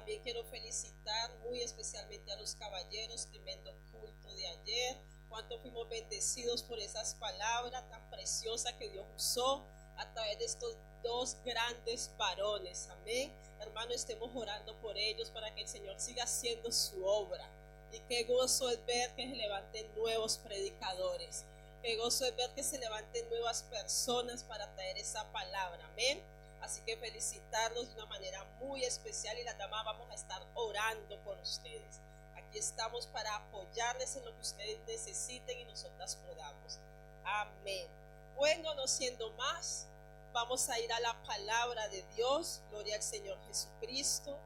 También quiero felicitar muy especialmente a los caballeros, tremendo culto de ayer. Cuánto fuimos bendecidos por esas palabras tan preciosas que Dios usó a través de estos dos grandes varones. Amén. Hermano, estemos orando por ellos para que el Señor siga haciendo su obra. Y qué gozo es ver que se levanten nuevos predicadores. Qué gozo es ver que se levanten nuevas personas para traer esa palabra. Amén. Así que felicitarlos de una manera muy especial, y la damas vamos a estar orando por ustedes. Aquí estamos para apoyarles en lo que ustedes necesiten y nosotras podamos. Amén. Bueno, no siendo más, vamos a ir a la palabra de Dios. Gloria al Señor Jesucristo.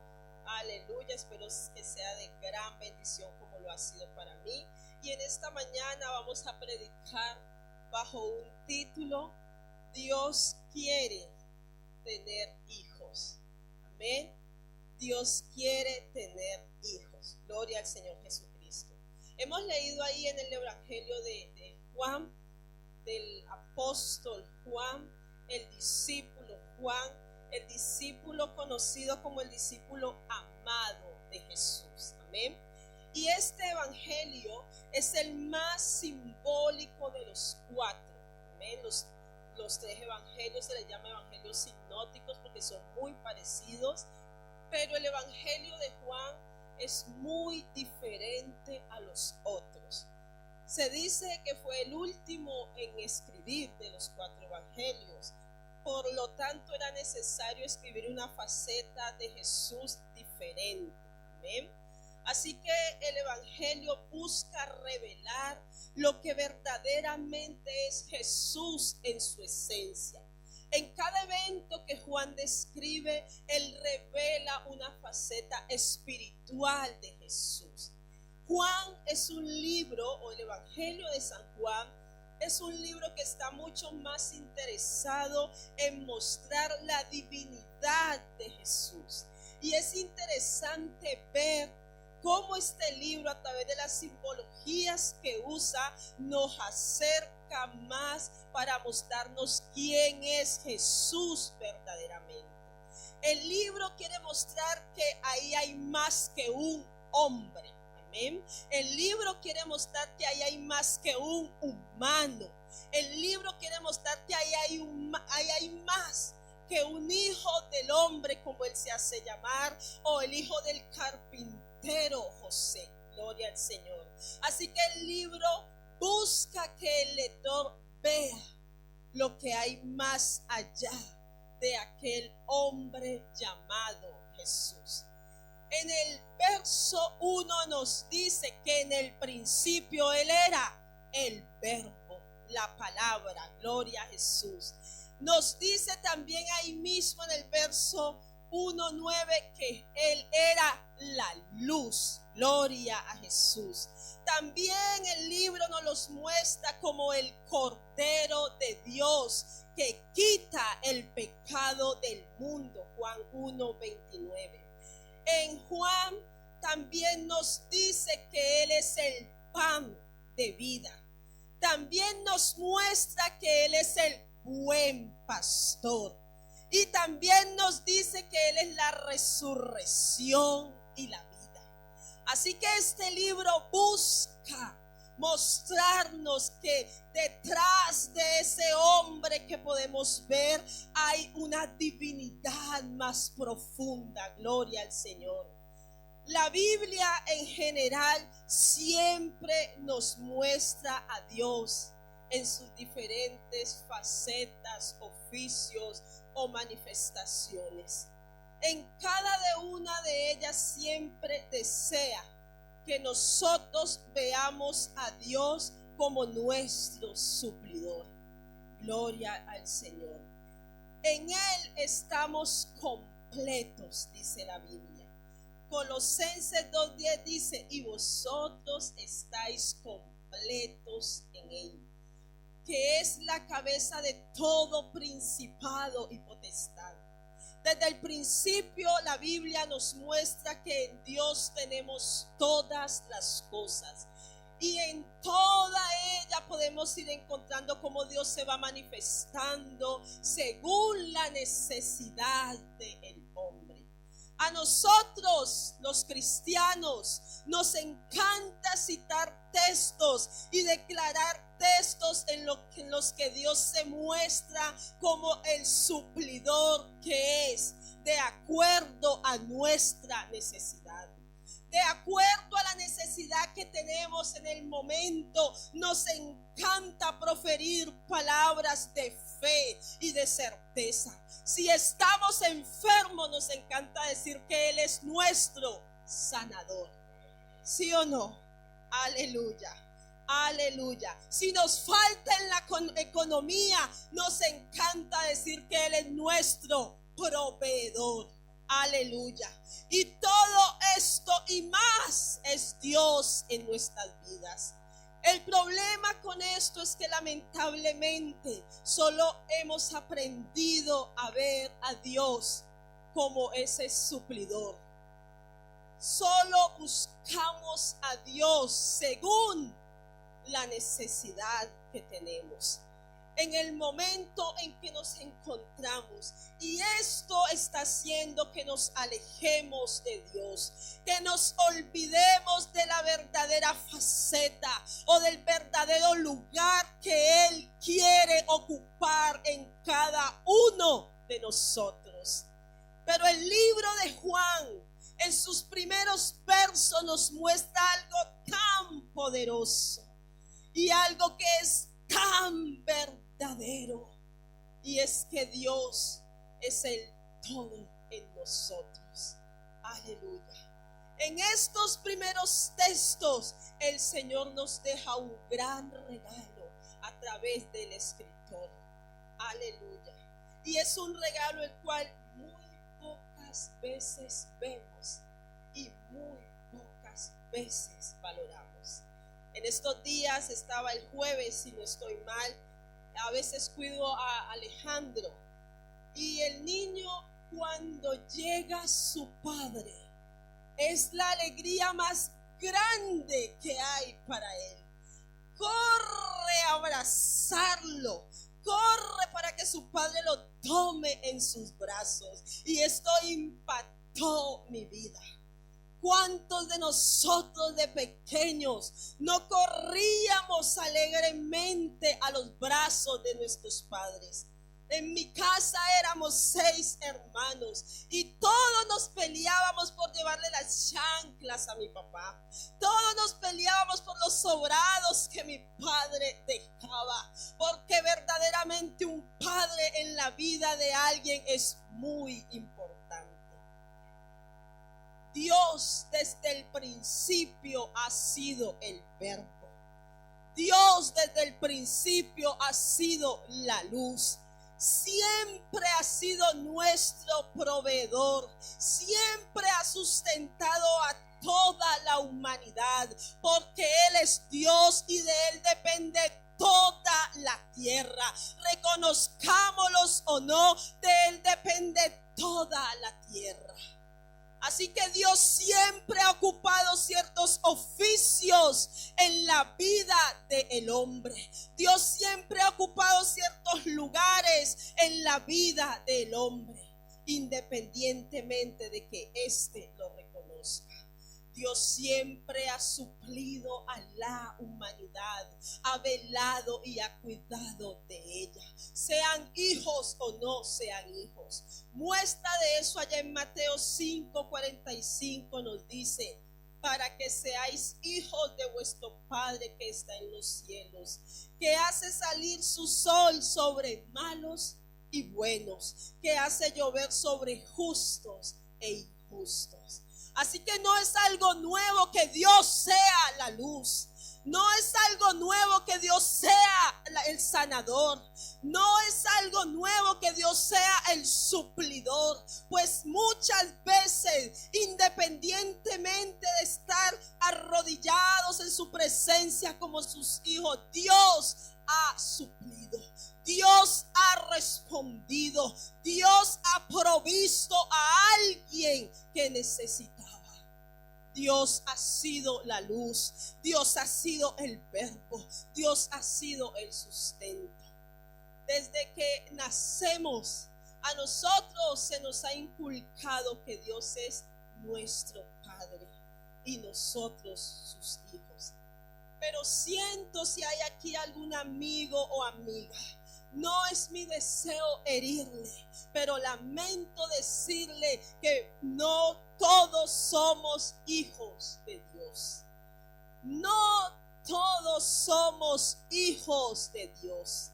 Aleluya. Espero que sea de gran bendición como lo ha sido para mí. Y en esta mañana vamos a predicar bajo un título: Dios quiere tener hijos. Amén. Dios quiere tener hijos. Gloria al Señor Jesucristo. Hemos leído ahí en el Evangelio de Juan, del apóstol Juan, el discípulo Juan, el discípulo conocido como el discípulo amado de Jesús. Amén. Y este evangelio es el más simbólico de los cuatro. Amén. Los tres evangelios se les llama evangelios sinópticos porque son muy parecidos, pero el evangelio de Juan es muy diferente a los otros. Se dice que fue el último en escribir de los cuatro evangelios. Por lo tanto, era necesario escribir una faceta de Jesús diferente. Amén. Así que el evangelio busca revelar lo que verdaderamente es Jesús en su esencia. En cada evento que Juan describe, él revela una faceta espiritual de Jesús. Juan es un libro, o el Evangelio de San Juan, es un libro que está mucho más interesado en mostrar la divinidad de Jesús. Y es interesante ver cómo este libro, a través de las simbologías que usa, nos acerca más para mostrarnos quién es Jesús verdaderamente. El libro quiere mostrar que ahí hay más que un hombre. Amén. El libro quiere mostrar que ahí hay más que un humano. El libro quiere mostrar que ahí hay más que un hijo del hombre, como él se hace llamar, o el hijo del carpintero José. Gloria al Señor. Así que el libro busca que el lector vea lo que hay más allá de aquel hombre llamado Jesús. En el verso 1 nos dice que en el principio él era el verbo, la palabra. Gloria a Jesús. Nos dice también ahí mismo en el verso 1:9 que él era la luz. Gloria a Jesús. También el libro nos los muestra como el Cordero de Dios que quita el pecado del mundo. Juan 1:29. En Juan también nos dice que él es el pan de vida. También nos muestra que él es el buen pastor. Y también nos dice que él es la resurrección y la vida. Así que este libro busca mostrarnos que detrás de ese hombre que podemos ver hay una divinidad más profunda. Gloria al Señor. La Biblia en general siempre nos muestra a Dios en sus diferentes facetas, oficios o manifestaciones. En cada de una de ellas siempre desea que nosotros veamos a Dios como nuestro suplidor. Gloria al Señor. En Él estamos completos, dice la Biblia. Colosenses 2:10 dice: y vosotros estáis completos en Él, que es la cabeza de todo principado y potestad. Desde el principio la Biblia nos muestra que en Dios tenemos todas las cosas. Y en toda ella podemos ir encontrando cómo Dios se va manifestando según la necesidad del hombre. A nosotros, los cristianos, nos encanta citar textos y declarar textos en los que Dios se muestra como el suplidor que es, de acuerdo a nuestra necesidad. De acuerdo a la necesidad que tenemos en el momento, nos encanta proferir palabras de fe y de certeza. Si estamos enfermos, nos encanta decir que Él es nuestro sanador. ¿Sí o no? Aleluya. Aleluya. Si nos falta en la economía, nos encanta decir que Él es nuestro proveedor. Aleluya. Y todo esto y más es Dios en nuestras vidas. El problema con esto es que lamentablemente solo hemos aprendido a ver a Dios como ese suplidor. Solo buscamos a Dios según la necesidad que tenemos, en el momento en que nos encontramos. Y esto está haciendo que nos alejemos de Dios, que nos olvidemos de la verdadera faceta o del verdadero lugar que Él quiere ocupar en cada uno de nosotros. Pero el libro de Juan, en sus primeros versos, nos muestra algo tan poderoso y algo que es tan verdadero, y es que Dios es el todo en nosotros. Aleluya. En estos primeros textos el Señor nos deja un gran regalo a través del escritor. Aleluya. Y es un regalo el cual muy pocas veces vemos y muy pocas veces valoramos. En estos días, estaba el jueves, si no estoy mal, a veces cuido a Alejandro, y el niño, cuando llega su padre, es la alegría más grande que hay para él. Corre a abrazarlo, corre para que su padre lo tome en sus brazos, y esto impactó mi vida. ¿Cuántos de nosotros de pequeños no corríamos alegremente a los brazos de nuestros padres? En mi casa éramos 6 hermanos y todos nos peleábamos por llevarle las chanclas a mi papá. Todos nos peleábamos por los sobrados que mi padre dejaba, porque verdaderamente un padre en la vida de alguien es muy importante. Dios desde el principio ha sido el Verbo. Dios desde el principio ha sido la luz. Siempre ha sido nuestro proveedor. Siempre ha sustentado a toda la humanidad, porque Él es Dios y de Él depende toda la tierra. Reconozcámoslos o no, de Él depende toda la tierra. Así que Dios siempre ha ocupado ciertos oficios en la vida del hombre. Dios siempre ha ocupado ciertos lugares en la vida del hombre, independientemente de que éste lo reconozca. Dios siempre ha suplido a la humanidad, ha velado y ha cuidado de ella, sean hijos o no sean hijos. Muestra de eso allá en Mateo 5:45 nos dice: para que seáis hijos de vuestro Padre que está en los cielos, que hace salir su sol sobre malos y buenos, que hace llover sobre justos e injustos. Así que no es algo nuevo que Dios sea la luz. No es algo nuevo que Dios sea el sanador. No es algo nuevo que Dios sea el suplidor. Pues muchas veces, independientemente de estar arrodillados en su presencia como sus hijos, Dios ha suplido. Dios ha respondido. Dios ha provisto a alguien que necesitaba. Dios ha sido la luz. Dios ha sido el Verbo. Dios ha sido el sustento. Desde que nacemos A nosotros se nos ha inculcado que Dios es nuestro Padre y nosotros sus hijos. Pero siento si hay aquí algún amigo o amiga, no es mi deseo herirle, pero lamento decirle que no todos somos hijos de Dios. No todos somos hijos de Dios.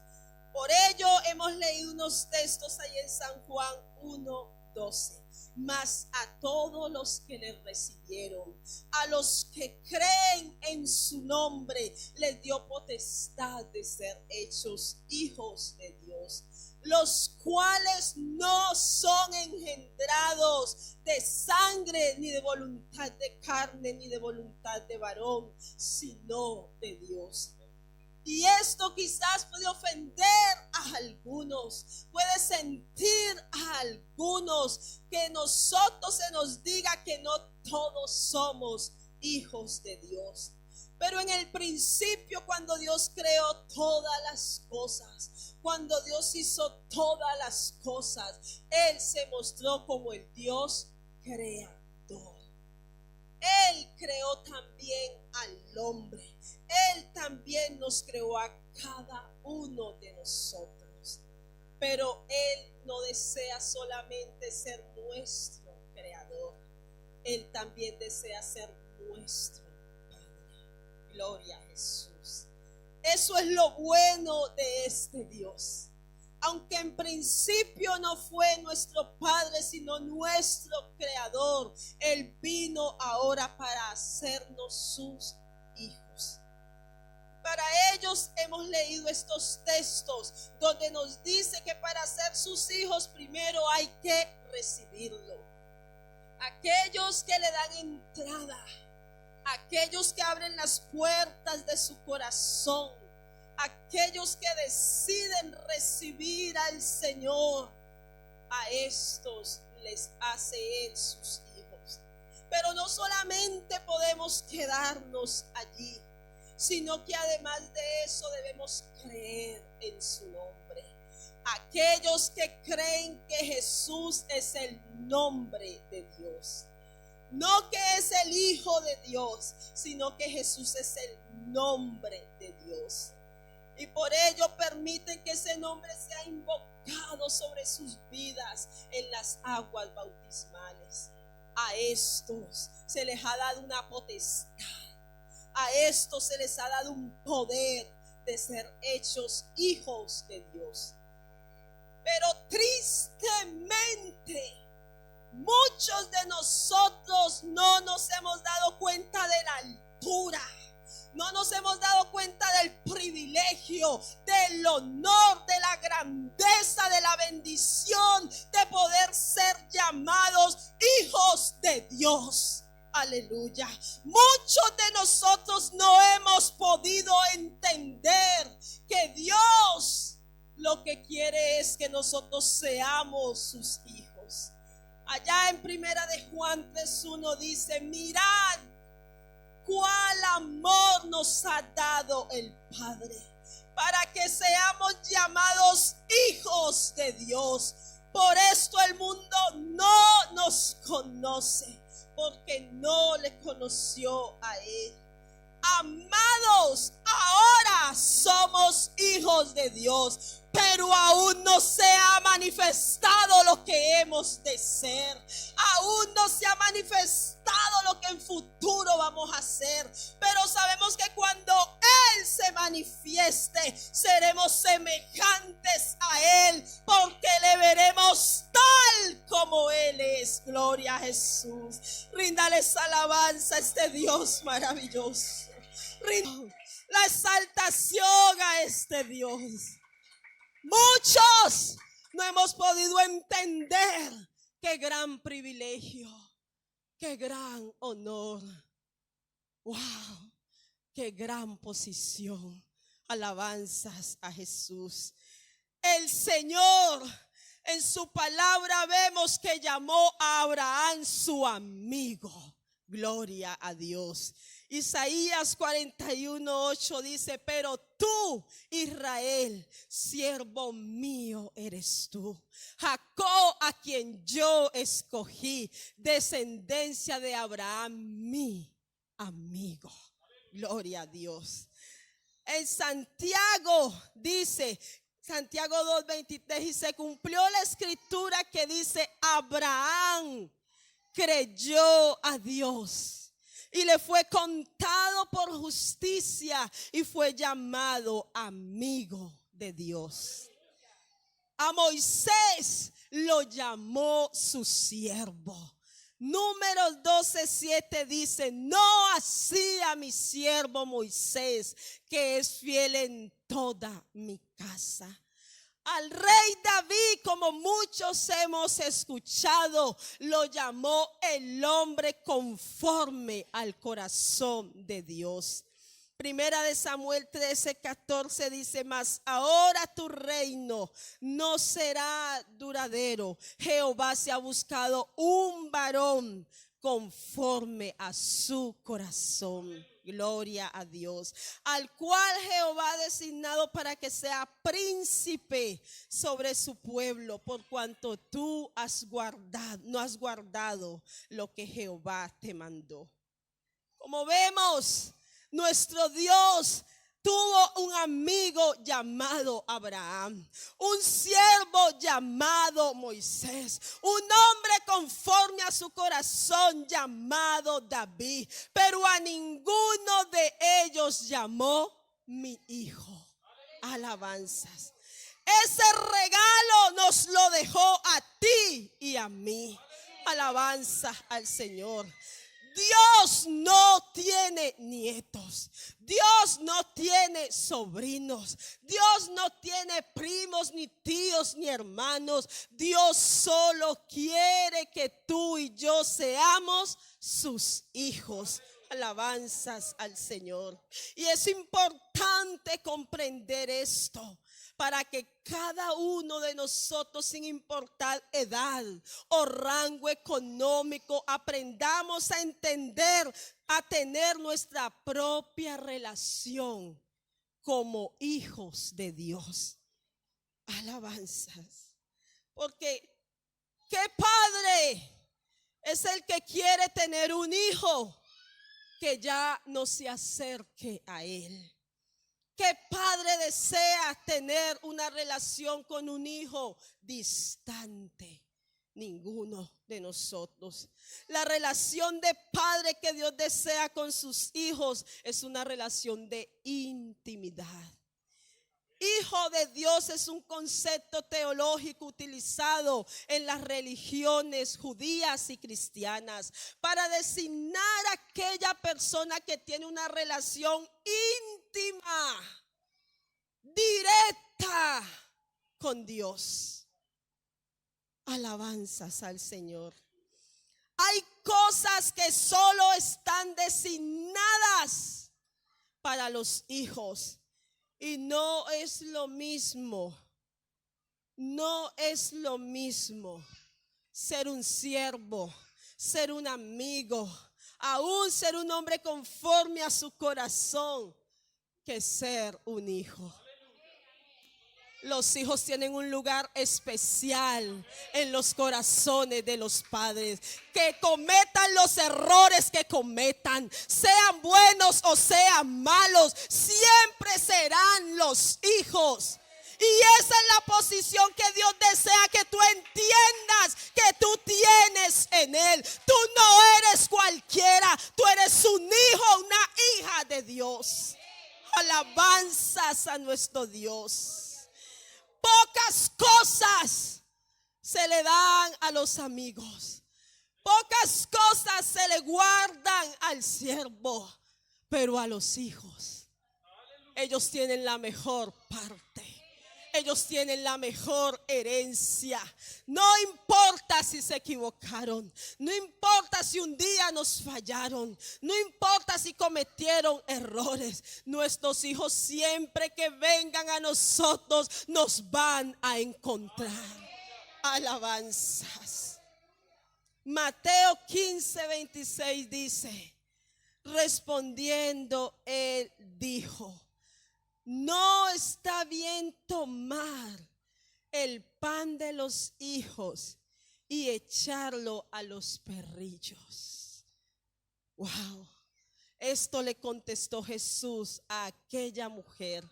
Por ello hemos leído unos textos ahí en San Juan 1:12. Mas a todos los que le recibieron, a los que creen en su nombre, les dio potestad de ser hechos hijos de Dios, los cuales no son engendrados de sangre, ni de voluntad de carne, ni de voluntad de varón, sino de Dios. Y esto quizás puede ofender a algunos, puede sentir a algunos que nosotros se nos diga que no todos somos hijos de Dios. Pero en el principio, cuando Dios creó todas las cosas, cuando Dios hizo todas las cosas, Él se mostró como el Dios creador. Él creó también al hombre. Él también nos creó a cada uno de nosotros. Pero Él no desea solamente ser nuestro creador. Él también desea ser nuestro Padre. Gloria a Jesús. Eso es lo bueno de este Dios. Aunque en principio no fue nuestro Padre, sino nuestro Creador, Él vino ahora para hacernos sus hijos. Para ellos hemos leído estos textos donde nos dice que para ser sus hijos primero hay que recibirlo. Aquellos que le dan entrada, aquellos que abren las puertas de su corazón, aquellos que deciden recibir al Señor, a estos les hace Él sus hijos. Pero no solamente podemos quedarnos allí, sino que además de eso debemos creer en su nombre. Aquellos que creen que Jesús es el nombre de Dios, no que es el Hijo de Dios, sino que Jesús es el nombre de Dios. Y por ello permiten que ese nombre sea invocado sobre sus vidas en las aguas bautismales. A estos se les ha dado una potestad. A estos se les ha dado un poder de ser hechos hijos de Dios. Pero tristemente, muchos de nosotros no nos hemos dado cuenta de la altura. No nos hemos dado cuenta del privilegio, del honor, de la grandeza, de la bendición de poder ser llamados hijos de Dios. Aleluya. Muchos de nosotros no hemos podido entender que Dios lo que quiere es que nosotros seamos sus hijos. Allá en Primera de Juan 3:1 dice: mirad cuál amor nos ha dado el Padre, para que seamos llamados hijos de Dios. Por esto el mundo no nos conoce, porque no le conoció a Él. Amados, ahora somos hijos de Dios, pero aún no se ha manifestado lo que hemos de ser. Aún no se ha manifestado lo que en futuro vamos a hacer. Pero sabemos que cuando Él se manifieste, seremos semejantes a Él, porque le veremos tal como Él es. Gloria a Jesús. Ríndales alabanza a este Dios maravilloso. La exaltación a este Dios. Muchos no hemos podido entender qué gran privilegio, qué gran honor, wow, qué gran posición. Alabanzas a Jesús. El Señor en su palabra vemos que llamó a Abraham su amigo. Gloria a Dios. Isaías 41:8 dice: pero tú, Israel, siervo mío eres tú. Jacob, a quien yo escogí, descendencia de Abraham, mi amigo. Gloria a Dios. En Santiago dice, Santiago 2:23, y se cumplió la escritura que dice: Abraham creyó a Dios y le fue contado por justicia y fue llamado amigo de Dios. A Moisés lo llamó su siervo. Números 12:7 dice: no así a mi siervo Moisés, que es fiel en toda mi casa. Al rey David, como muchos hemos escuchado, lo llamó el hombre conforme al corazón de Dios. Primera de Samuel 13:14 dice: mas ahora tu reino no será duradero. Jehová se ha buscado un varón conforme a su corazón. Gloria a Dios, al cual Jehová ha designado para que sea príncipe sobre su pueblo, por cuanto tú no has guardado lo que Jehová te mandó. Como vemos, nuestro Dios tuvo un amigo llamado Abraham, un siervo llamado Moisés, un hombre conforme a su corazón llamado David, pero a ninguno de ellos llamó mi hijo. Alabanzas. Ese regalo nos lo dejó a ti y a mí. Alabanza al Señor. Dios no tiene nietos, Dios no tiene sobrinos, Dios no tiene primos, ni tíos, ni hermanos. Dios solo quiere que tú y yo seamos sus hijos. Alabanzas al Señor. Y es importante comprender esto, para que cada uno de nosotros, sin importar edad o rango económico, aprendamos a entender, a tener nuestra propia relación como hijos de Dios. Alabanzas. Porque ¿qué padre es el que quiere tener un hijo que ya no se acerque a él? ¿Qué padre desea tener una relación con un hijo distante? Ninguno de nosotros. La relación de padre que Dios desea con sus hijos es una relación de intimidad. Hijo de Dios es un concepto teológico utilizado en las religiones judías y cristianas para designar a aquella persona que tiene una relación íntima, directa con Dios. Alabanzas al Señor. Hay cosas que solo están designadas para los hijos. Y no es lo mismo ser un siervo, ser un amigo, aún ser un hombre conforme a su corazón, que ser un hijo. Los hijos tienen un lugar especial en los corazones de los padres. Que cometan los errores que cometan, sean buenos o sean malos, siempre serán los hijos. Y esa es la posición que Dios desea que tú entiendas que tú tienes en Él. Tú no eres cualquiera, tú eres un hijo, una hija de Dios. Alabanzas a nuestro Dios. Pocas cosas se le dan a los amigos. Pocas cosas se le guardan al siervo. Pero a los hijos, ellos tienen la mejor parte. Ellos tienen la mejor herencia. No importa si se equivocaron. No importa si un día nos fallaron. No importa si cometieron errores. Nuestros hijos, siempre que vengan a nosotros, nos van a encontrar. Alabanzas. Mateo 15:26 dice, respondiendo él dijo, no está bien tomar el pan de los hijos y echarlo a los perrillos. Wow. Esto le contestó Jesús a aquella mujer.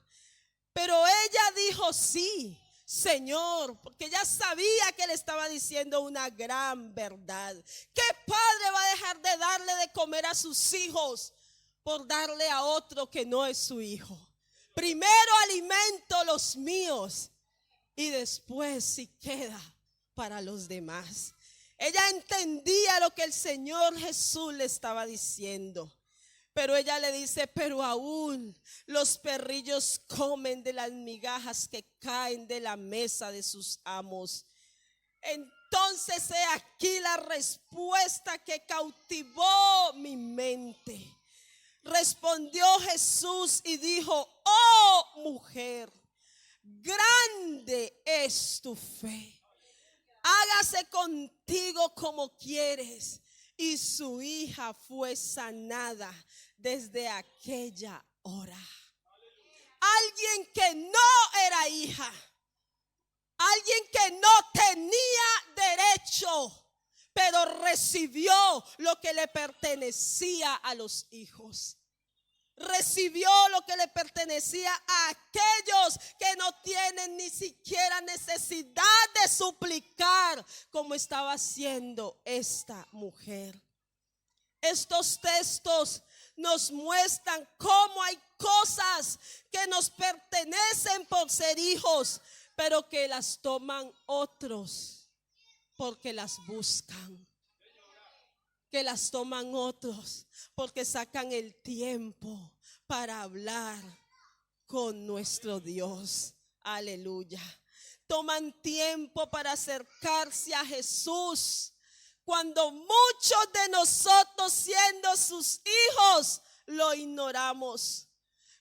Pero ella dijo sí, Señor, porque ya sabía que le estaba diciendo una gran verdad. ¿Qué padre va a dejar de darle de comer a sus hijos por darle a otro que no es su hijo? Primero alimento los míos y después si queda para los demás. Ella entendía lo que el Señor Jesús le estaba diciendo. Pero ella le dice, pero aún los perrillos comen de las migajas que caen de la mesa de sus amos. Entonces he aquí la respuesta que cautivó mi mente. Respondió Jesús y dijo, oh mujer, grande es tu fe. Hágase contigo como quieres. Y su hija fue sanada desde aquella hora. Alguien que no era hija, alguien que no tenía derecho, pero recibió lo que le pertenecía a los hijos. Recibió lo que le pertenecía a aquellos que no tienen ni siquiera necesidad de suplicar, como estaba haciendo esta mujer. Estos textos nos muestran cómo hay cosas que nos pertenecen por ser hijos, pero que las toman otros porque las buscan. Que las toman otros porque sacan el tiempo para hablar con nuestro Dios. Aleluya. Toman tiempo para acercarse a Jesús cuando muchos de nosotros, siendo sus hijos, lo ignoramos.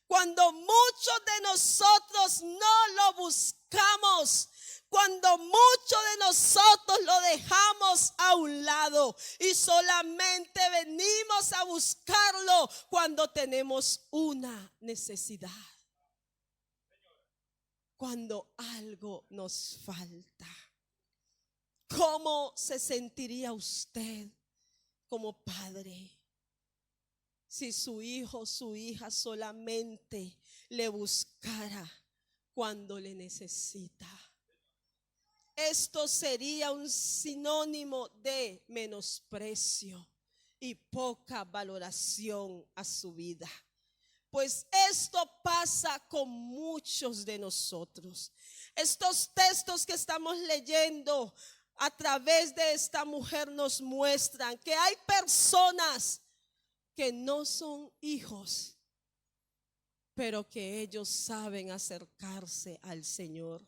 Cuando muchos de nosotros no lo buscamos. Cuando muchos de nosotros lo dejamos a un lado y solamente venimos a buscarlo cuando tenemos una necesidad. Cuando algo nos falta. ¿Cómo se sentiría usted como padre si su hijo o su hija solamente le buscara cuando le necesita? Esto sería un sinónimo de menosprecio y poca valoración a su vida. Pues esto pasa con muchos de nosotros. Estos textos que estamos leyendo a través de esta mujer nos muestran que hay personas que no son hijos, pero que ellos saben acercarse al Señor.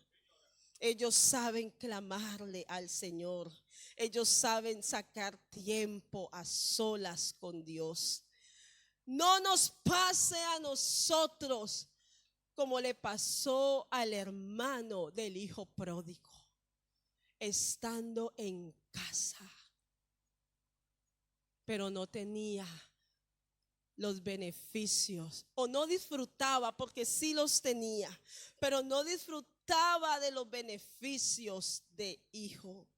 Ellos saben clamarle al Señor. Ellos saben sacar tiempo a solas con Dios. No nos pase a nosotros como le pasó al hermano del hijo pródigo, estando en casa, pero no tenía los beneficios, o no disfrutaba, porque sí los tenía, pero no disfrutaba de los beneficios de hijo.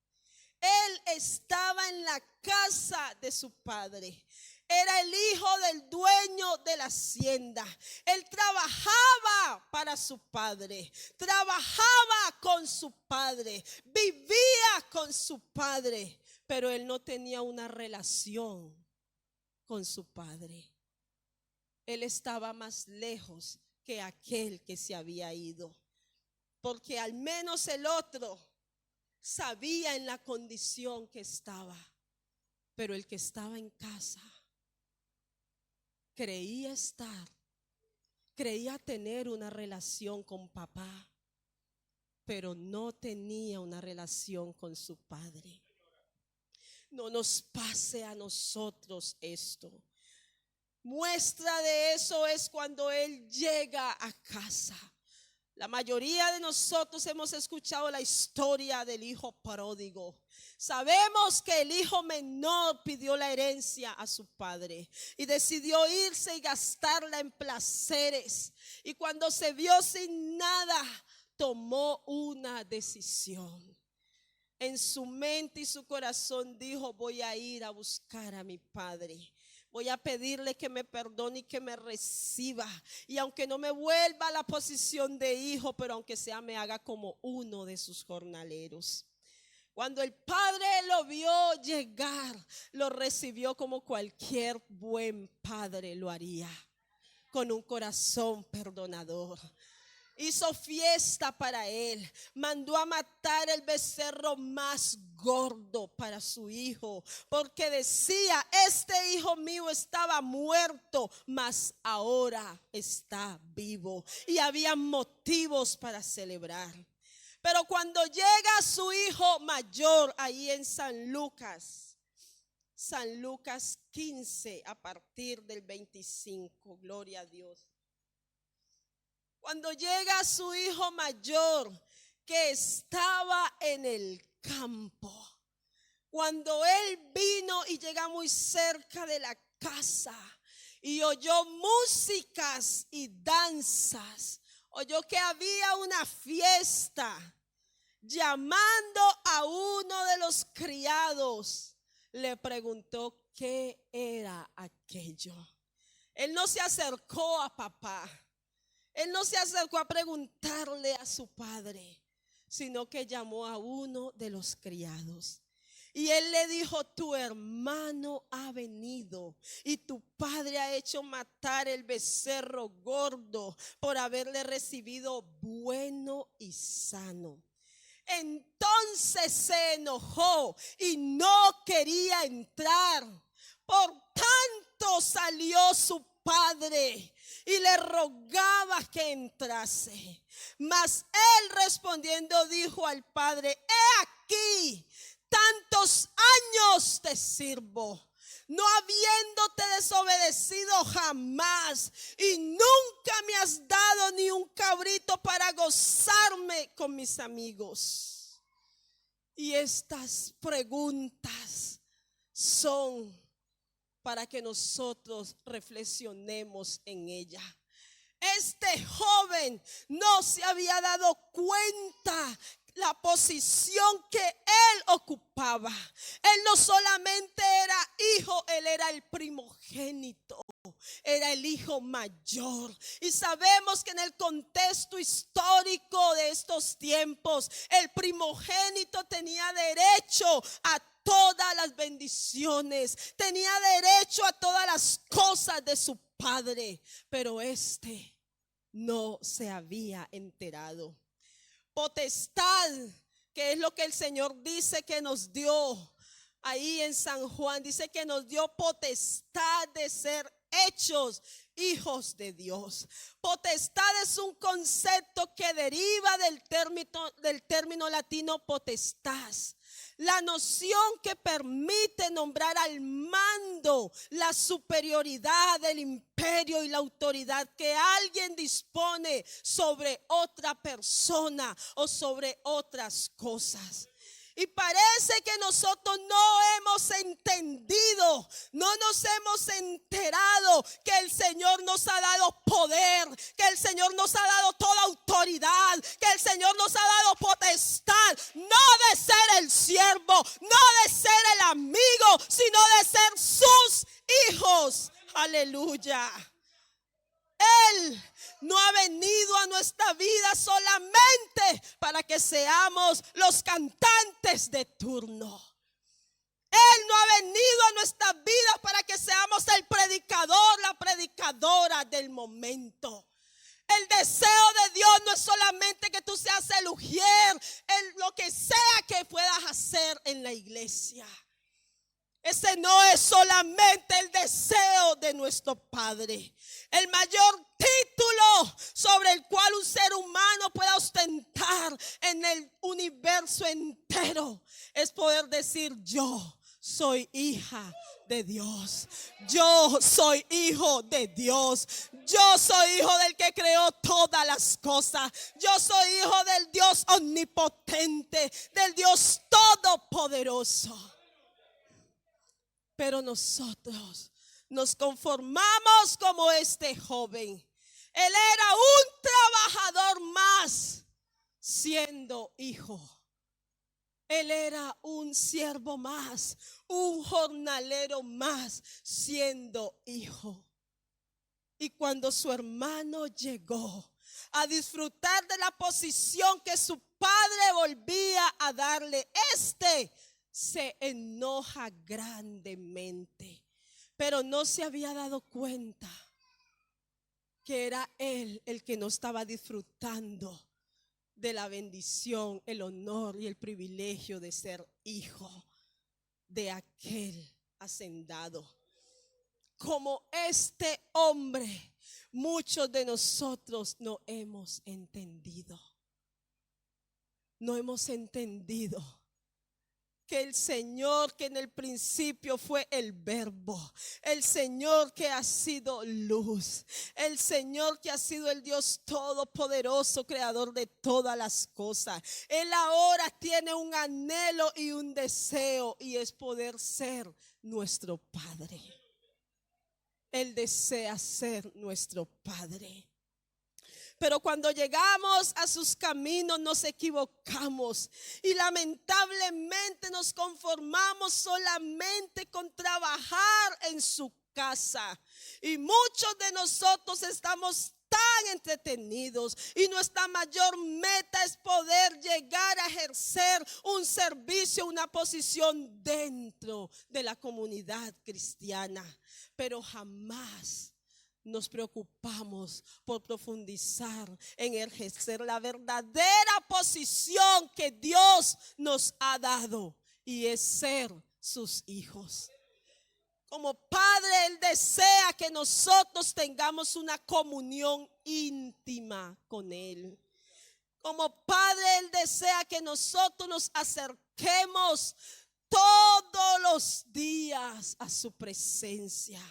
Él estaba en la casa de su padre. Era el hijo del dueño de la hacienda. Él trabajaba para su padre, trabajaba con su padre, vivía con su padre, pero él no tenía una relación con su padre. Él estaba más lejos que aquel que se había ido, porque al menos el otro sabía en la condición que estaba, pero el que estaba en casa creía tener una relación con papá, pero no tenía una relación con su padre. No nos pase a nosotros esto. Muestra de eso es cuando él llega a casa. La mayoría de nosotros hemos escuchado la historia del hijo pródigo. Sabemos que el hijo menor pidió la herencia a su padre y decidió irse y gastarla en placeres. Y cuando se vio sin nada, tomó una decisión. En su mente y su corazón dijo: voy a ir a buscar a mi padre. Voy a pedirle que me perdone y que me reciba. Y aunque no me vuelva a la posición de hijo, pero aunque sea me haga como uno de sus jornaleros. Cuando el padre lo vio llegar, lo recibió como cualquier buen padre lo haría, con un corazón perdonador. Hizo fiesta para él, mandó a matar el becerro más gordo para su hijo, porque decía: este hijo mío estaba muerto, mas ahora está vivo. Y había motivos para celebrar. Pero cuando llega su hijo mayor, ahí en San Lucas 15, a partir del 25, gloria a Dios. Cuando llega su hijo mayor, que estaba en el campo, cuando él vino y llega muy cerca de la casa y oyó músicas y danzas, oyó que había una fiesta, llamando a uno de los criados, le preguntó qué era aquello. Él no se acercó a papá. Él no se acercó a preguntarle a su padre, sino que llamó a uno de los criados. Y él le dijo: tu hermano ha venido y tu padre ha hecho matar el becerro gordo por haberle recibido bueno y sano. Entonces se enojó y no quería entrar. Por tanto salió su padre y le rogaba que entrase. Mas él respondiendo dijo al padre: he aquí, tantos años te sirvo, no habiéndote desobedecido jamás, y nunca me has dado ni un cabrito para gozarme con mis amigos. Y estas preguntas son para que nosotros reflexionemos en ella. Este joven no se había dado cuenta la posición que él ocupaba. Él no solamente era hijo, él era el primogénito, era el hijo mayor. Y sabemos que en el contexto histórico de estos tiempos, el primogénito tenía derecho a todas las bendiciones, tenía derecho a todas las cosas de su padre, pero este no se había enterado. Potestad, que es lo que el Señor dice que nos dio ahí en San Juan, dice que nos dio potestad de ser hechos hijos de Dios. Potestad es un concepto que deriva del término latino potestas, la noción que permite nombrar al mando la superioridad del imperio y la autoridad que alguien dispone sobre otra persona o sobre otras cosas. Y parece que nosotros no hemos entendido, no nos hemos enterado que el Señor nos ha dado poder, que el Señor nos ha dado toda autoridad, que el Señor nos ha dado potestad, no de ser el siervo, no de ser el amigo, sino de ser sus hijos. Aleluya. Él no ha venido a nuestra vida solamente para que seamos los cantantes de turno. Él no ha venido a nuestras vidas para que seamos el predicador, la predicadora del momento. El deseo de Dios no es solamente que tú seas el ujier, lo que sea que puedas hacer en la iglesia. Ese no es solamente el deseo de nuestro Padre. El mayor título sobre el cual un ser humano pueda ostentar en el universo entero es poder decir: yo soy hija de Dios. Yo soy hijo de Dios. Yo soy hijo del que creó todas las cosas. Yo soy hijo del Dios omnipotente, del Dios todopoderoso. Pero nosotros nos conformamos como este joven. Él era un trabajador más siendo hijo. Él era un siervo más, un jornalero más siendo hijo. Y cuando su hermano llegó a disfrutar de la posición que su padre volvía a darle, se enoja grandemente. Pero no se había dado cuenta que era él el que no estaba disfrutando de la bendición, el honor y el privilegio de ser hijo de aquel hacendado. Como este hombre, muchos de nosotros no hemos entendido. No hemos entendido que el Señor, que en el principio fue el Verbo, el Señor que ha sido luz, el Señor que ha sido el Dios todopoderoso, creador de todas las cosas, Él ahora tiene un anhelo y un deseo, y es poder ser nuestro Padre. Él desea ser nuestro Padre. Pero cuando llegamos a sus caminos nos equivocamos y lamentablemente nos conformamos solamente con trabajar en su casa. Y muchos de nosotros estamos tan entretenidos y nuestra mayor meta es poder llegar a ejercer un servicio, una posición dentro de la comunidad cristiana. Pero jamás nos preocupamos por profundizar en ejercer la verdadera posición que Dios nos ha dado, y es ser sus hijos. Como Padre, Él desea que nosotros tengamos una comunión íntima con Él. Como Padre, Él desea que nosotros nos acerquemos todos los días a su presencia.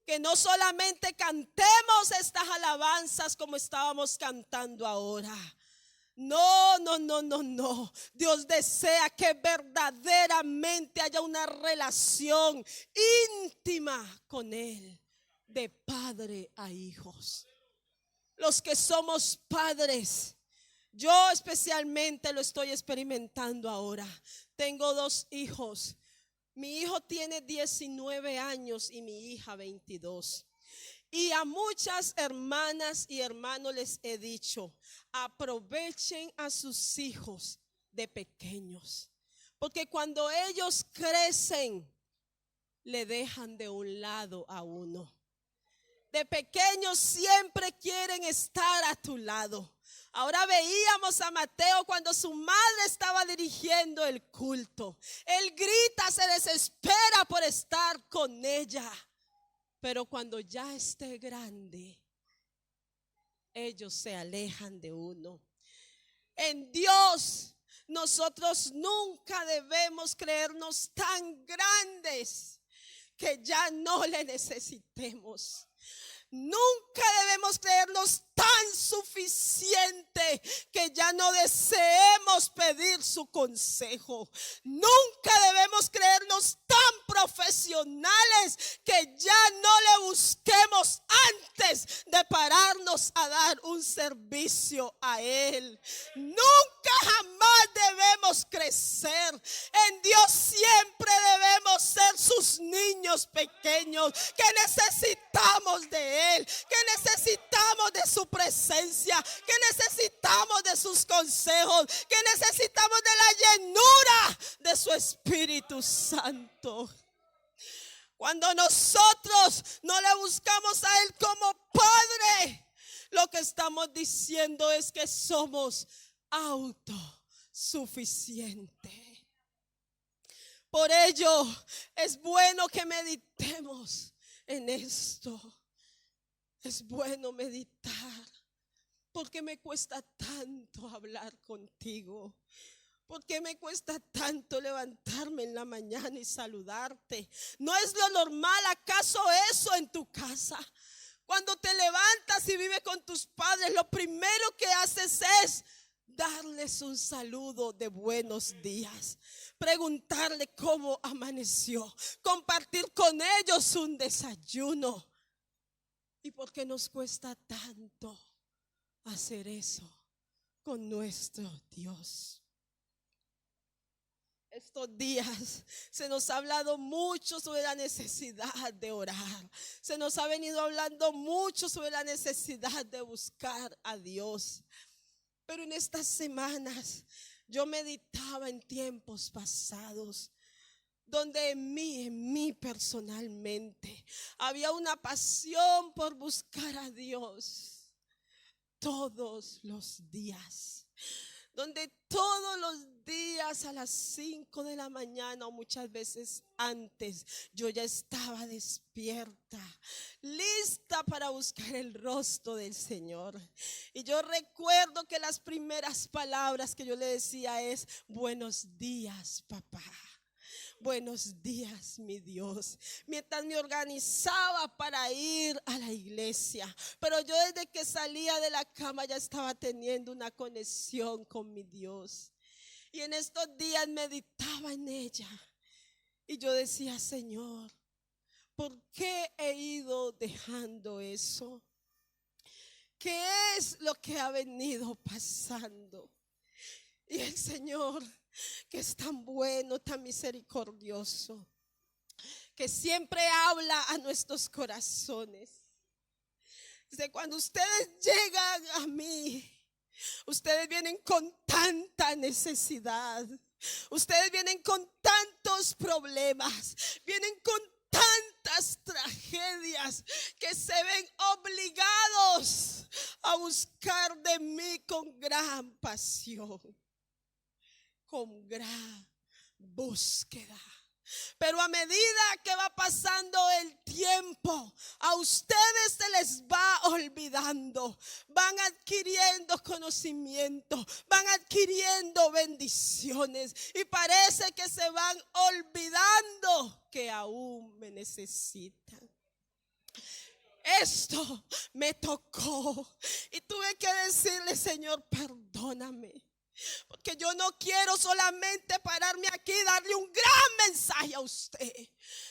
Que no solamente cantemos estas alabanzas como estábamos cantando ahora. No. Dios desea que verdaderamente haya una relación íntima con Él, de padre a hijos. Los que somos padres, yo especialmente lo estoy experimentando ahora. Tengo 2 hijos. Mi hijo tiene 19 años y mi hija 22. Y a muchas hermanas y hermanos les he dicho, aprovechen a sus hijos de pequeños. Porque cuando ellos crecen, le dejan de un lado a uno. De pequeños siempre quieren estar a tu lado. Ahora veíamos a Mateo cuando su madre estaba dirigiendo el culto. Él grita, se desespera por estar con ella. Pero cuando ya esté grande, ellos se alejan de uno. En Dios, nosotros nunca debemos creernos tan grandes que ya no le necesitemos. Nunca debemos creernos tan suficiente que ya no deseemos pedir su consejo. Nunca debemos creernos tan profesionales que ya no le busquemos antes de pararnos a dar un servicio a Él. Nunca jamás debemos crecer. En Dios siempre debemos ser sus niños pequeños que necesitamos de Él, que necesitamos de su presencia, que necesitamos de sus consejos, que necesitamos de la llenura de su Espíritu Santo. Cuando nosotros no le buscamos a Él como Padre, lo que estamos diciendo es que somos autosuficientes. Por ello es bueno que meditemos en esto. Es bueno meditar, porque me cuesta tanto hablar contigo, ¿Por qué me cuesta tanto levantarme en la mañana y saludarte? ¿No es lo normal acaso eso en tu casa? Cuando te levantas y vives con tus padres, lo primero que haces es darles un saludo de buenos días, preguntarle cómo amaneció, compartir con ellos un desayuno. ¿Y por qué nos cuesta tanto hacer eso con nuestro Dios? Estos días se nos ha hablado mucho sobre la necesidad de orar. Se nos ha venido hablando mucho sobre la necesidad de buscar a Dios. Pero en estas semanas yo meditaba en tiempos pasados, donde en mí personalmente había una pasión por buscar a Dios todos los días. Donde todos los días a las 5 de la mañana o muchas veces antes yo ya estaba despierta, lista para buscar el rostro del Señor. Y yo recuerdo que las primeras palabras que yo le decía es: buenos días, papá. Buenos días, mi Dios. Mientras me organizaba para ir a la iglesia, pero yo desde que salía de la cama ya estaba teniendo una conexión con mi Dios. Y en estos días meditaba en ella y yo decía: Señor, ¿por qué he ido dejando eso? ¿Qué es lo que ha venido pasando? Y el Señor, que es tan bueno, tan misericordioso, que siempre habla a nuestros corazones. Dice: cuando ustedes llegan a mí, ustedes vienen con tanta necesidad, ustedes vienen con tantos problemas, vienen con tantas tragedias, que se ven obligados a buscar de mí con gran pasión, con gran búsqueda. Pero a medida que va pasando el tiempo, a ustedes se les va olvidando, van adquiriendo conocimiento, van adquiriendo bendiciones y parece que se van olvidando que aún me necesitan. Esto me tocó y tuve que decirle: Señor, perdóname. Porque yo no quiero solamente pararme aquí y darle un gran mensaje a usted.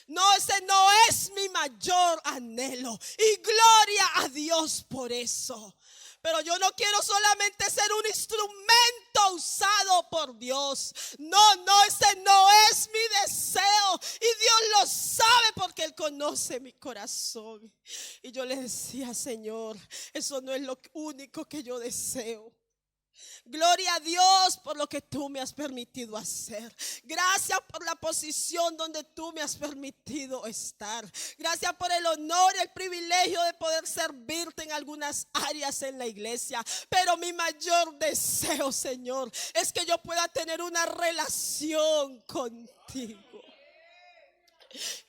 No, ese no es mi mayor anhelo. Y gloria a Dios por eso. Pero yo no quiero solamente ser un instrumento usado por Dios. No, ese no es mi deseo. Y Dios lo sabe porque Él conoce mi corazón. Y yo le decía: Señor, eso no es lo único que yo deseo. Gloria a Dios por lo que tú me has permitido hacer. Gracias por la posición donde tú me has permitido estar. Gracias por el honor y el privilegio de poder servirte en algunas áreas en la iglesia. Pero mi mayor deseo, Señor, es que yo pueda tener una relación contigo,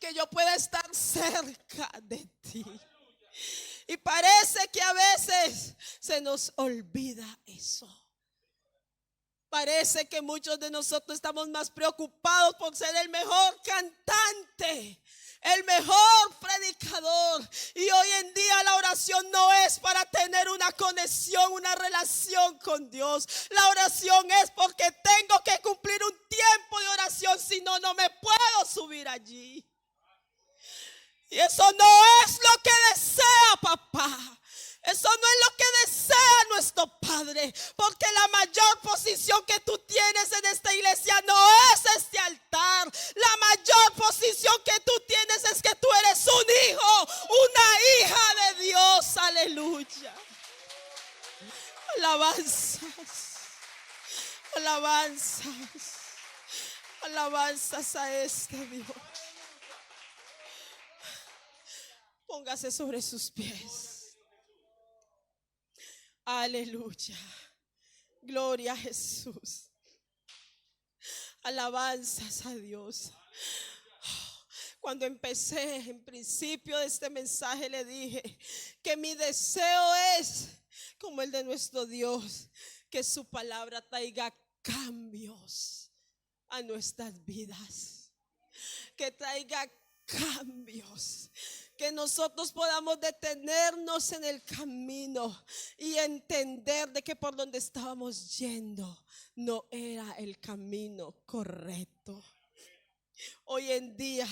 que yo pueda estar cerca de ti. Y parece que a veces se nos olvida eso. Parece que muchos de nosotros estamos más preocupados por ser el mejor cantante, el mejor predicador. Y hoy en día la oración no es para tener una conexión, una relación con Dios. La oración es porque tengo que cumplir un tiempo de oración, si no, no me puedo subir allí. Y eso no es lo que desea papá. Eso no es lo que desea nuestro Padre. Porque la mayor posición que tú tienes en esta iglesia no es este altar. La mayor posición que tú tienes es que tú eres un hijo, una hija de Dios. Aleluya. Alabanzas. Alabanzas. Alabanzas a este Dios. Póngase sobre sus pies. Aleluya. Gloria a Jesús. Alabanzas a Dios. Cuando empecé, en principio de este mensaje, le dije que mi deseo es como el de nuestro Dios, que su palabra traiga cambios a nuestras vidas, que traiga cambios, que nosotros podamos detenernos en el camino y entender de que por donde estábamos yendo no era el camino correcto. Hoy en día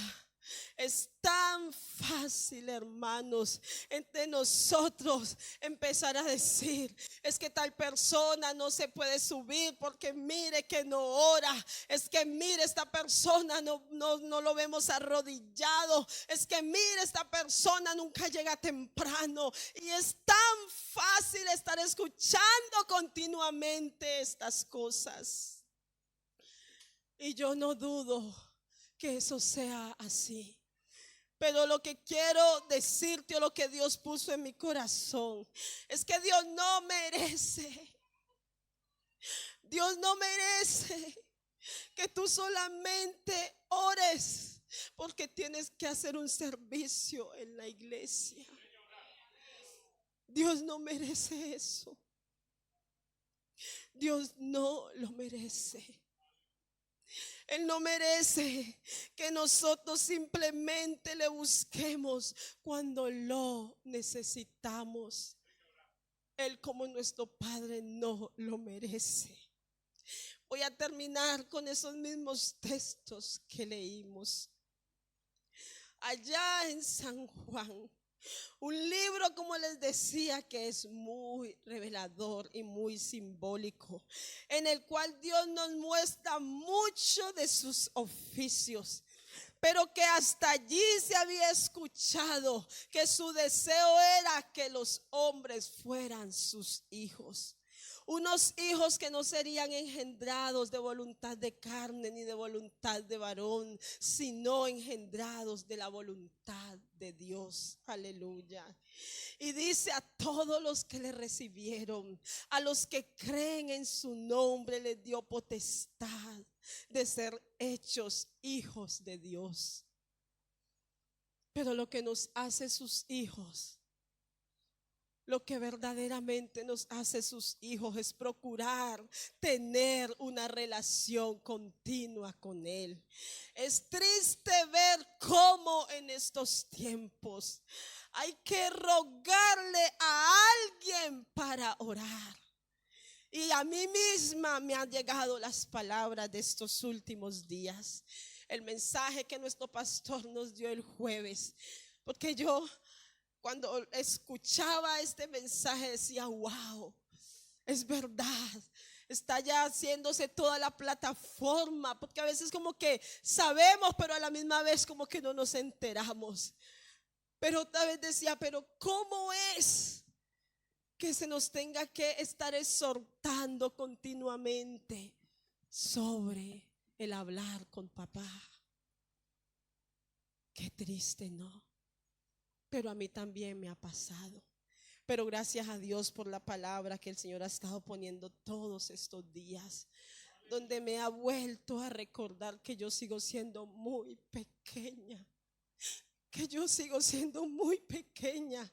es tan fácil, hermanos, entre nosotros empezar a decir: es que tal persona no se puede subir porque mire que no ora, es que mire, esta persona no lo vemos arrodillado, es que mire, esta persona nunca llega temprano. Y es tan fácil estar escuchando continuamente estas cosas. Y yo no dudo que eso sea así, pero lo que quiero decirte, o lo que Dios puso en mi corazón, es que Dios no merece que tú solamente ores porque tienes que hacer un servicio en la iglesia. Dios no merece eso. Dios no lo merece. Él no merece que nosotros simplemente le busquemos cuando lo necesitamos. Él, como nuestro Padre, no lo merece. Voy a terminar con esos mismos textos que leímos. Allá en San Juan, un libro, como les decía, que es muy revelador y muy simbólico, en el cual Dios nos muestra mucho de sus oficios, pero que hasta allí se había escuchado que su deseo era que los hombres fueran sus hijos. Unos hijos que no serían engendrados de voluntad de carne ni de voluntad de varón, sino engendrados de la voluntad de Dios. Aleluya. Y dice: a todos los que le recibieron, a los que creen en su nombre, les dio potestad de ser hechos hijos de Dios. Pero lo que nos hace sus hijos, lo que verdaderamente nos hace sus hijos, es procurar tener una relación continua con Él. Es triste ver cómo en estos tiempos hay que rogarle a alguien para orar. Y a mí misma me han llegado las palabras de estos últimos días, el mensaje que nuestro pastor nos dio el jueves, porque yo, cuando escuchaba este mensaje, decía: wow, es verdad, está ya haciéndose toda la plataforma, porque a veces como que sabemos, pero a la misma vez como que no nos enteramos. Pero otra vez decía: pero ¿cómo es que se nos tenga que estar exhortando continuamente sobre el hablar con papá? Qué triste, ¿no? Pero a mí también me ha pasado. Pero gracias a Dios por la palabra que el Señor ha estado poniendo todos estos días, donde me ha vuelto a recordar que yo sigo siendo muy pequeña. Que yo sigo siendo muy pequeña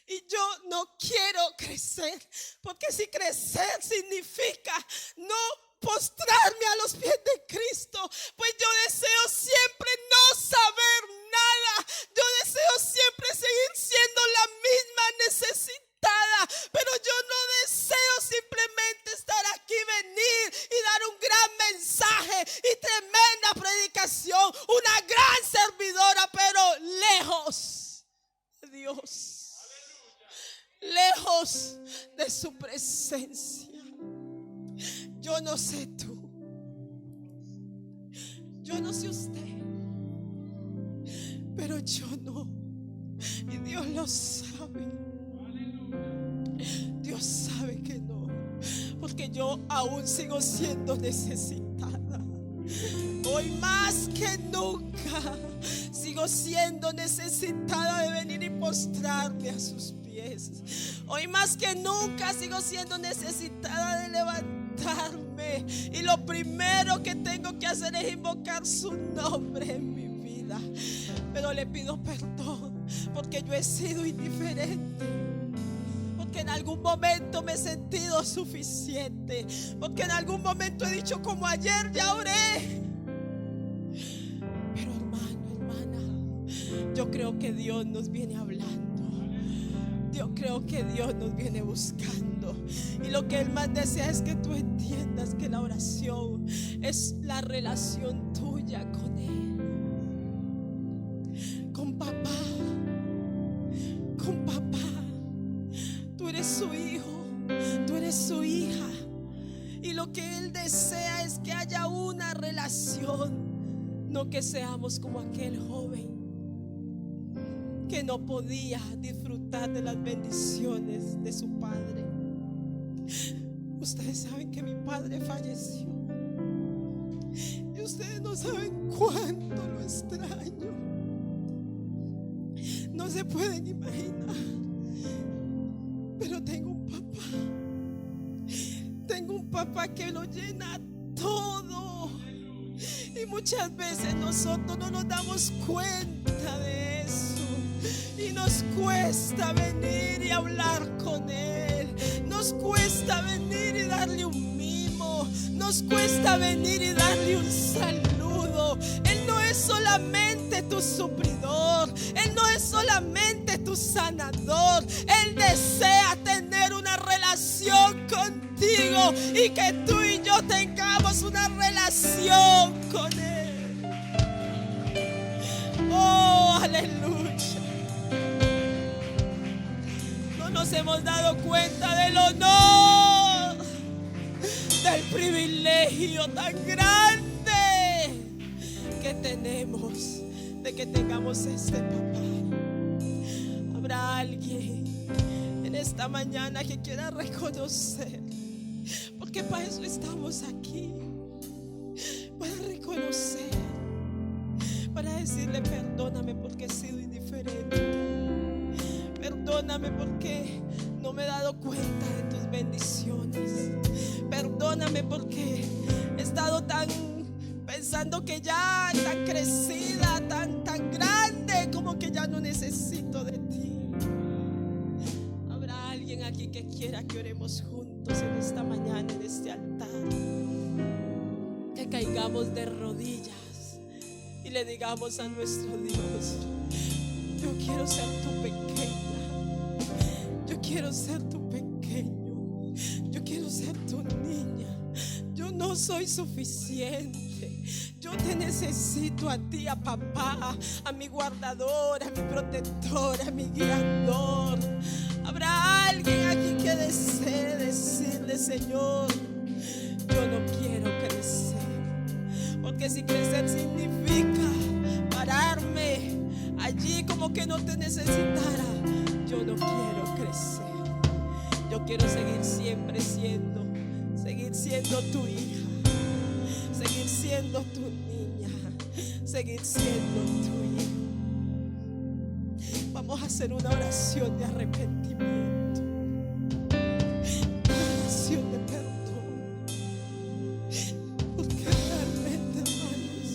y yo no quiero crecer, porque si crecer significa no postrarme a los pies de Cristo, pues yo deseo siempre no saber nada. Yo deseo siempre seguir siendo la misma necesitada, pero yo no deseo simplemente estar aquí, venir y dar un gran mensaje y tremenda predicación, una gran servidora, pero lejos de Dios, lejos de su presencia. Yo no sé tú, yo no sé usted, pero yo no. Y Dios lo sabe. Dios sabe que no, porque yo aún sigo siendo necesitada. Hoy más que nunca sigo siendo necesitada de venir y postrarme a sus pies. Hoy más que nunca sigo siendo necesitada de levantarme, y lo primero que tengo que hacer es invocar su nombre en mi vida. Pero le pido perdón porque yo he sido indiferente, porque en algún momento me he sentido suficiente, porque en algún momento he dicho como ayer ya oré. Pero hermano, hermana, yo creo que Dios nos viene hablando. Yo creo que Dios nos viene buscando. Y lo que Él más desea es que tú entiendas que la oración es la relación tuya con Él, con papá. Con papá. Tú eres su hijo, tú eres su hija. Y lo que Él desea es que haya una relación, no que seamos como aquel joven que no podía disfrutar de las bendiciones de su padre. Ustedes saben que mi padre falleció, y ustedes no saben cuánto lo extraño. No se pueden imaginar. Pero tengo un papá que lo llena todo. Y muchas veces nosotros no nos damos cuenta de eso. Y nos cuesta venir y hablar con Él. Nos cuesta venir y darle un mimo. Nos cuesta venir y darle un saludo. Él no es solamente tu suplidor. Él no es solamente tu sanador. Él desea tener una relación contigo y que tú y yo tengamos una relación con Él. Oh, aleluya. No nos hemos dado cuenta del honor, del privilegio tan grande que tenemos de que tengamos este papá. Habrá alguien en esta mañana que quiera reconocer, porque para eso estamos aquí, para reconocer, para decirle perdóname porque he sido indiferente, perdóname porque no me he dado cuenta de tus bendiciones, perdóname porque he estado tan pensando que ya tan crecida, tan grande, como que ya no necesito de ti. Habrá alguien aquí que quiera que oremos juntos en esta mañana, en este altar, que caigamos de rodillas y le digamos a nuestro Dios: yo quiero ser tu pequeña, yo quiero ser tu pequeño, yo quiero ser tu niña. Yo no soy suficiente. Yo te necesito a ti, a papá, a mi guardador, a mi protector, a mi guiador. Habrá alguien aquí que desee decirle: Señor, yo no quiero crecer. Porque si crecer significa pararme allí como que no te necesitara, yo no quiero crecer. Yo quiero seguir siempre seguir siendo tu hija, seguir siendo tu niña, seguir siendo tu hijo. Vamos a hacer una oración de arrepentimiento, una oración de perdón, porque realmente, hermanos,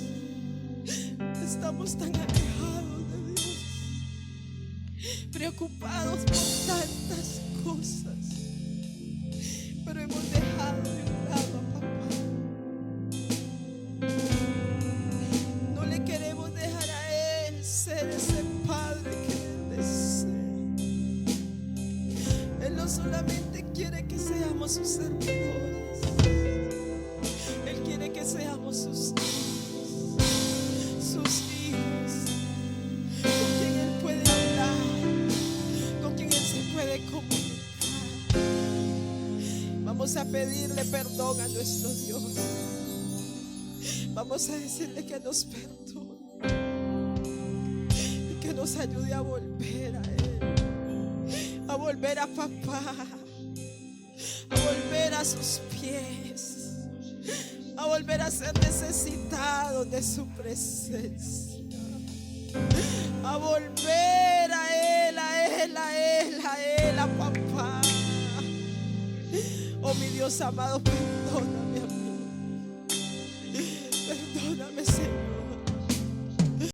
estamos tan alejados de Dios, preocupados por tantas cosas, pero hemos dejado de un lado a papá. No le queremos dejar a Él ser ese padre que Él desea. Él no solamente quiere que seamos sus servidores, Él quiere que seamos sus hijos, con quien Él puede hablar, con quien Él se puede comunicar. Vamos a pedirle perdón a nuestro Dios. Vamos a decirle que nos perdone y que nos ayude a volver a Él, a volver a papá, a volver a sus pies, a volver a ser necesitados de su presencia, a volver a Él, a Él, a Él, a Él, a papá. Oh, mi Dios amado, perdóname.